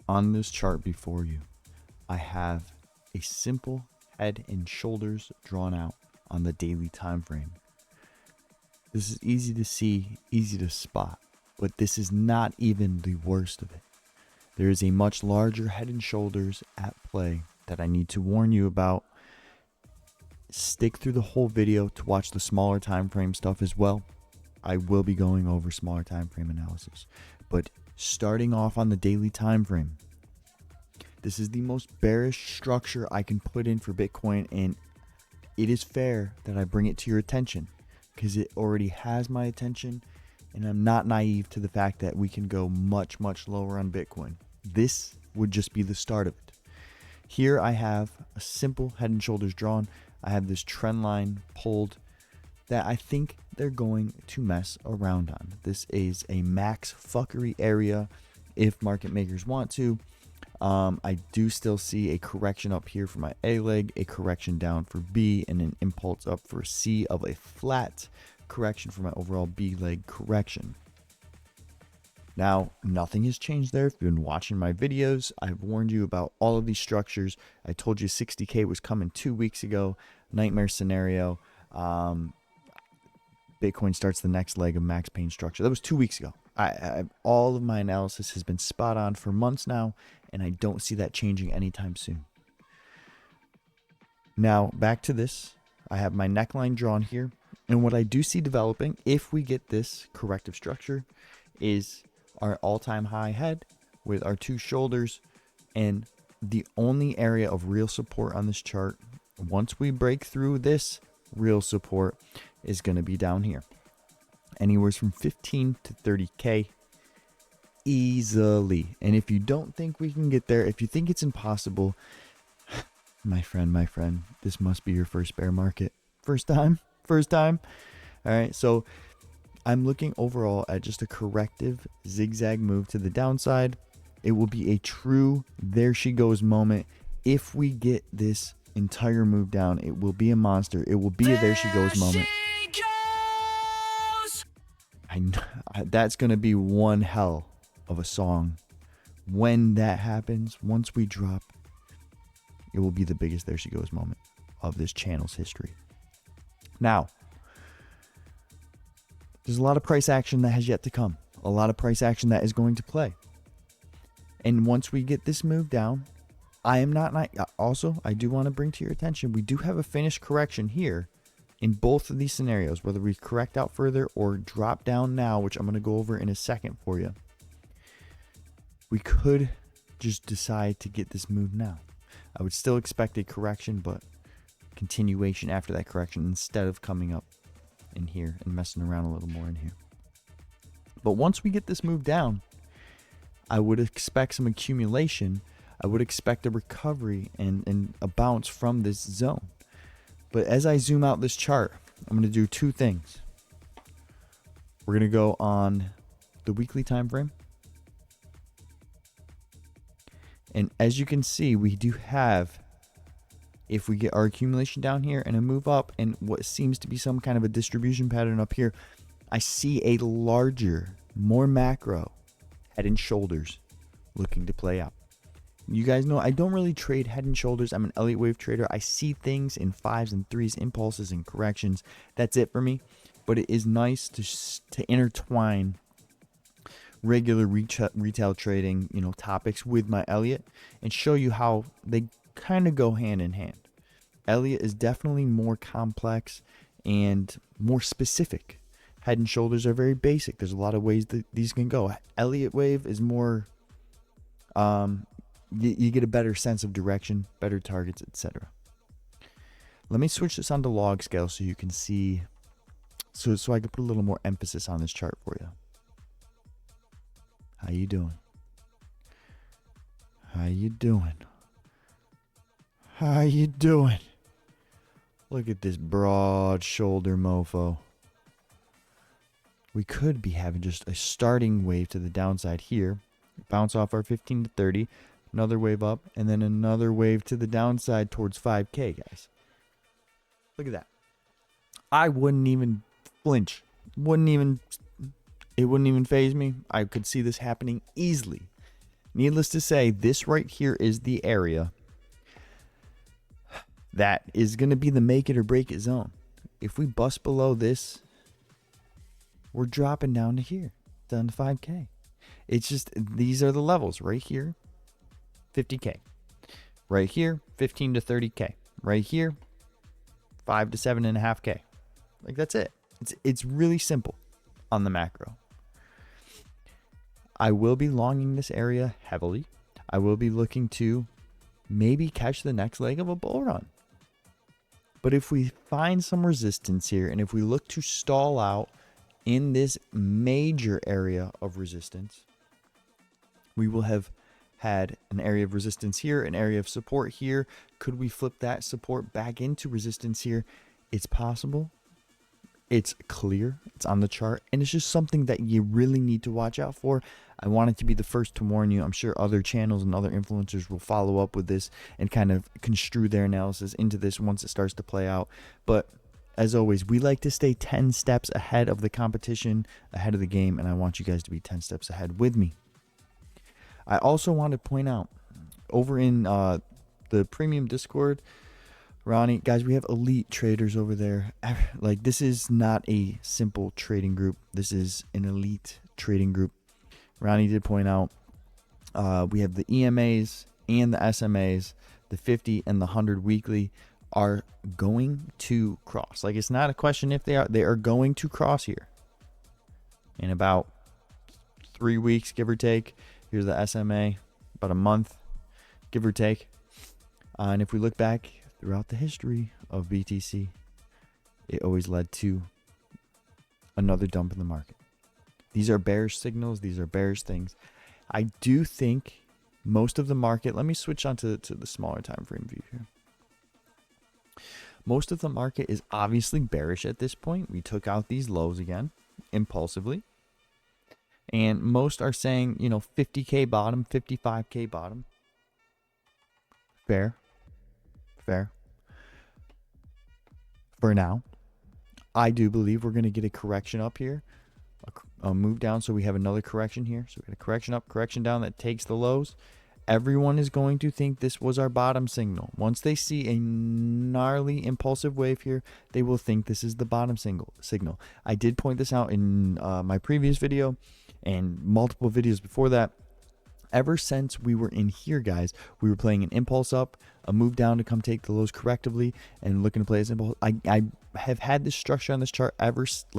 On this chart before you, I have a simple head and shoulders drawn out on the daily time frame. This is easy to see, easy to spot, but this is not even the worst of it. There is a much larger head and shoulders at play that I need to warn you about. Stick through the whole video to watch the smaller time frame stuff as well. I will be going over smaller time frame analysis, but starting off on the daily time frame, this is the most bearish structure I can put in for Bitcoin, and it is fair that I bring it to your attention because it already has my attention, and I'm not naive to the fact that we can go much, much lower on Bitcoin. This would just be the start of it. Here I have a simple head and shoulders drawn. I have this trend line pulled that I think they're going to mess around on. This is a max fuckery area if market makers want to. I do still see a correction up here for my A leg, a correction down for B, and an impulse up for C of a flat correction for my overall B leg correction. Now, nothing has changed there. If you've been watching my videos, I've warned you about all of these structures. I told you 60K was coming 2 weeks ago. Nightmare scenario. Bitcoin starts the next leg of max pain structure. That was 2 weeks ago. All of my analysis has been spot on for months now, and I don't see that changing anytime soon. Now, back to this. I have my neckline drawn here, and what I do see developing, if we get this corrective structure, is our all-time high head with our two shoulders, and the only area of real support on this chart, once we break through this real support, is going to be down here. Anywhere from 15 to 30K easily. And if you don't think we can get there, if you think it's impossible, my friend, this must be your first bear market. First time. All right, so I'm looking overall at just a corrective zigzag move to the downside. It will be a true there she goes moment. If we get this entire move down, it will be a monster. It will be a there she goes moment. That's going to be one hell of a song. When that happens, once we drop, it will be the biggest there she goes moment of this channel's history. Now, there's a lot of price action that has yet to come. A lot of price action that is going to play. And once we get this move down, I do want to bring to your attention, we do have a finished correction here in both of these scenarios, whether we correct out further or drop down now, which I'm going to go over in a second for you. We could just decide to get this move now. I would still expect a correction, but continuation after that correction instead of coming up in here and messing around a little more in here. But once we get this move down, I would expect some accumulation. I would expect a recovery and a bounce from this zone. But as I zoom out this chart, I'm going to do two things. We're going to go on the weekly time frame. And as you can see, we do have, if we get our accumulation down here and a move up and what seems to be some kind of a distribution pattern up here, I see a larger, more macro head and shoulders looking to play out. You guys know I don't really trade head and shoulders. I'm an Elliott wave trader. I see things in 5s and 3s, impulses and corrections. That's it for me. But it is nice to intertwine regular retail trading, topics with my Elliott and show you how they kind of go hand in hand. Elliott is definitely more complex and more specific. Head and shoulders are very basic. There's a lot of ways that these can go. Elliott wave is more, you get a better sense of direction, better targets, etc. Let me switch this onto log scale so you can see, so I can put a little more emphasis on this chart for you. How you doing? Look at this broad shoulder mofo. We could be having just a starting wave to the downside here. Bounce off our 15 to 30. Another wave up. And then another wave to the downside towards 5K, guys. Look at that. I wouldn't even flinch. It wouldn't even phase me. I could see this happening easily. Needless to say, this right here is the area that is going to be the make it or break it zone. If we bust below this, we're dropping down to here, down to 5K. It's just, these are the levels right here, 50K. Right here, 15 to 30K. Right here, 5 to 7.5K. Like, that's it. It's really simple on the macro. I will be longing this area heavily. I will be looking to maybe catch the next leg of a bull run. But if we find some resistance here, and if we look to stall out in this major area of resistance, we will have had an area of resistance here, an area of support here. Could we flip that support back into resistance here? It's possible. It's clear. It's on the chart. And it's just something that you really need to watch out for. I wanted to be the first to warn you. I'm sure other channels and other influencers will follow up with this and kind of construe their analysis into this once it starts to play out. But as always, we like to stay 10 steps ahead of the competition, ahead of the game, and I want you guys to be 10 steps ahead with me. I also want to point out, over in the premium Discord, Ronnie, guys, we have elite traders over there. Like, this is not a simple trading group. This is an elite trading group. Ronnie did point out we have the EMAs and the SMAs, the 50 and the 100 weekly are going to cross. Like, it's not a question if they are going to cross here in about 3 weeks, give or take. Here's the SMA, about a month, give or take. And if we look back throughout the history of BTC, it always led to another dump in the market. These are bearish signals. These are bearish things. I do think most of the market, let me switch on to the smaller time frame view here. Most of the market is obviously bearish at this point. We took out these lows again impulsively. And most are saying, 50K bottom, 55K bottom. Fair. For now, I do believe we're going to get a correction up here. A move down, so we have another correction here. So we got a correction up, correction down that takes the lows. Everyone is going to think this was our bottom signal. Once they see a gnarly impulsive wave here, they will think this is the bottom signal. I did point this out in my previous video and multiple videos before that. Ever since we were in here, guys, we were playing an impulse up, a move down to come take the lows correctively, and looking to play as impulse. I have had this structure on this chart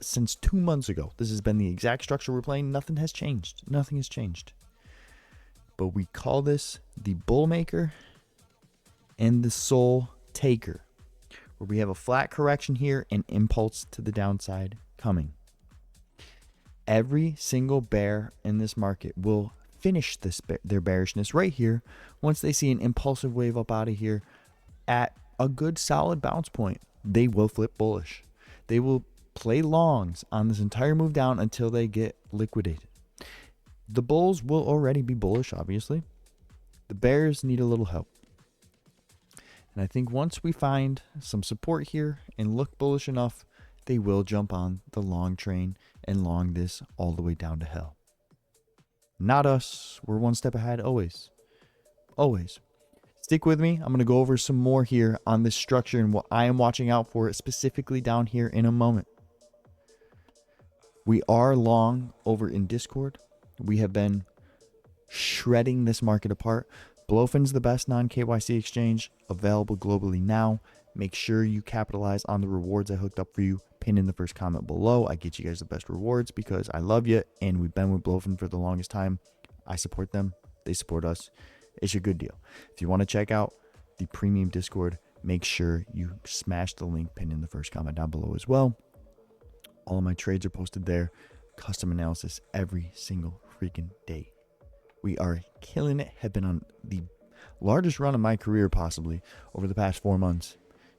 since 2 months ago. This has been the exact structure we're playing. Nothing has changed. Nothing has changed. But we call this the bull maker and the soul taker, where we have a flat correction here and impulse to the downside coming. Every single bear in this market will finish their bearishness right here once they see an impulsive wave up out of here at a good solid bounce point. They will flip bullish. They will play longs on this entire move down until they get liquidated. The bulls will already be bullish, obviously. The bears need a little help. And I think once we find some support here and look bullish enough, they will jump on the long train and long this all the way down to hell. Not us. We're one step ahead always. Always. Stick with me. I'm going to go over some more here on this structure and what I am watching out for specifically down here in a moment. We are long over in Discord. We have been shredding this market apart. Blofin's the best non-KYC exchange available globally now. Make sure you capitalize on the rewards I hooked up for you. Pin in the first comment below. I get you guys the best rewards because I love you, and we've been with Blofin for the longest time. I support them. They support us. It's a good deal. If you want to check out the premium Discord, make sure you smash the link pinned in the first comment down below as well. All of my trades are posted there. Custom analysis every single freaking day. We are killing it. Have been on the largest run of my career possibly over the past 4 months.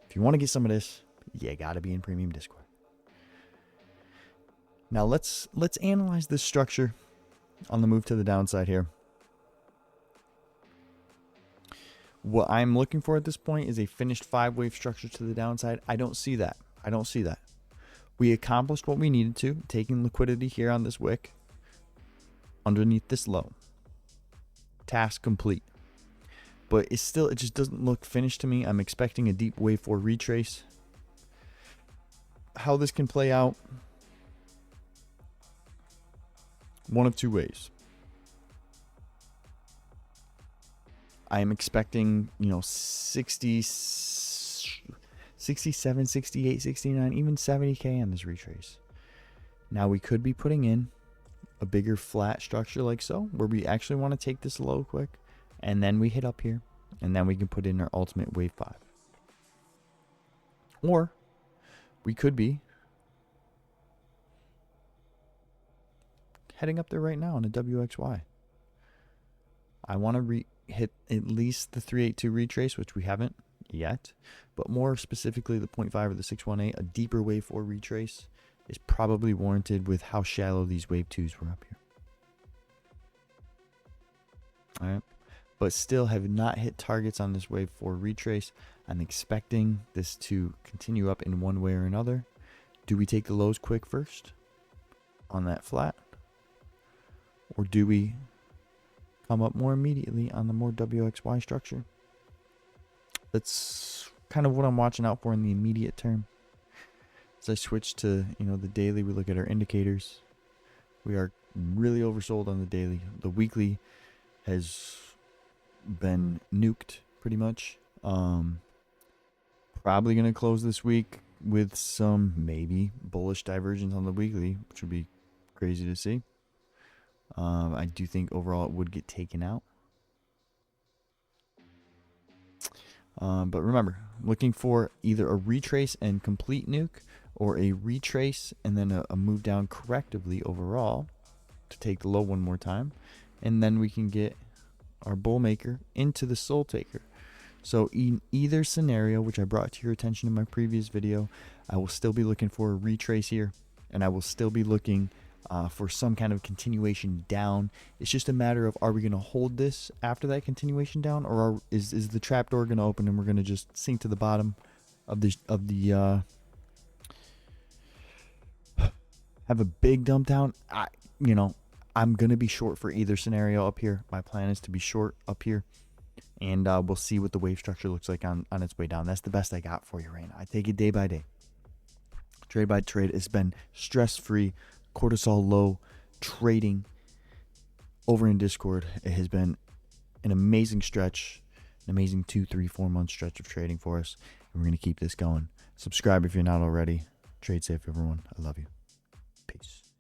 If you want to get some of this, you gotta be in premium Discord. Now let's analyze this structure on the move to the downside here. What I'm looking for at this point is a finished 5-wave structure to the downside. I don't see that. We accomplished what we needed to, taking liquidity here on this wick underneath this low. task complete. But it just doesn't look finished to me. I'm expecting a deep wave 4 retrace. How this can play out, one of two ways. I am expecting, 60, 67, 68, 69, even 70K on this retrace. Now we could be putting in a bigger flat structure like so, where we actually want to take this low quick, and then we hit up here, and then we can put in our ultimate wave 5. Or we could be heading up there right now on a WXY. I want to hit at least the 382 retrace, which we haven't yet, but more specifically the 0.5 or the 618, a deeper wave 4 retrace is probably warranted with how shallow these wave 2s were up here. All right, but still have not hit targets on this wave 4 retrace. I'm expecting this to continue up in one way or another. Do we take the lows quick first on that flat, or do we come up more immediately on the more WXY structure? That's kind of what I'm watching out for in the immediate term. As I switch to the daily, we look at our indicators. We are really oversold on the daily. The weekly has been nuked pretty much. Probably going to close this week with some maybe bullish divergence on the weekly, which would be crazy to see. I do think overall it would get taken out. But remember, looking for either a retrace and complete nuke, or a retrace and then a move down correctively overall to take the low one more time. And then we can get our bull maker into the soul taker. So in either scenario, which I brought to your attention in my previous video, I will still be looking for a retrace here, and I will still be looking for some kind of continuation down. It's just a matter of, are we going to hold this after that continuation down, or is the trapdoor going to open and we're going to just sink to the bottom of the have a big dump down? I'm going to be short for either scenario up here. My plan is to be short up here, and we'll see what the wave structure looks like on its way down. That's the best I got for you right now. I take it day by day, trade by trade. It's been stress-free, cortisol low trading over in Discord. It has been an amazing stretch, an amazing 2, 3, 4 month stretch of trading for us, and we're going to keep this going. Subscribe if you're not already. Trade safe, everyone. I love you. Peace.